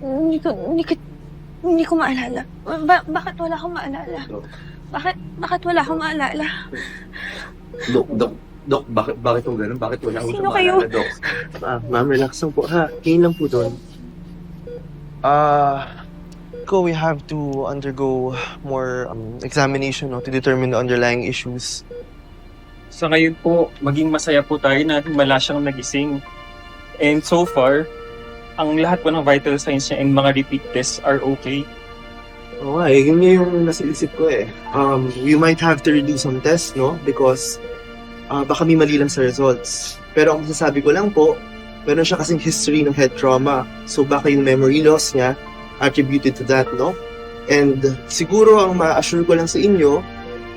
Hindi ko maalala. Bakit wala akong maalala? Bakit wala akong maalala? Dok, bakit kung ganun? Bakit wala akong Sino kayo? maalala, Dok? Ma'am, relax lang po, ha? Kain lang po doon. We have to undergo more examination, no, to determine the underlying issues. Sa ngayon po, maging masaya po tayo na wala siyang nagising. And so far, ang lahat po ng vital signs niya and mga repeat tests are okay. Oo nga, yun nga yung nasa isip ko eh. We might have to redo some tests, no? Because baka may mali lang sa results. Pero ang masasabi ko lang po, meron siya kasing history ng head trauma. So baka yung memory loss niya attributed to that, no? And siguro ang ma-assure ko lang sa inyo,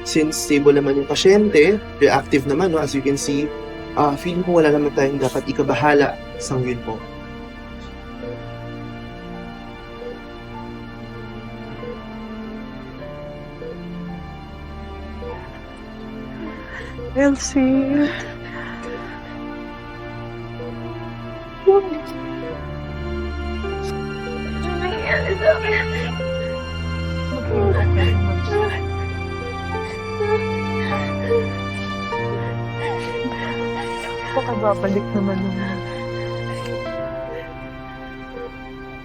since stable naman yung pasyente, reactive naman, no? As you can see, feeling ko wala naman tayong dapat ikabahala sa ngayon po. Elsie. Ano nangyayari sa akin? Baka babalik naman yung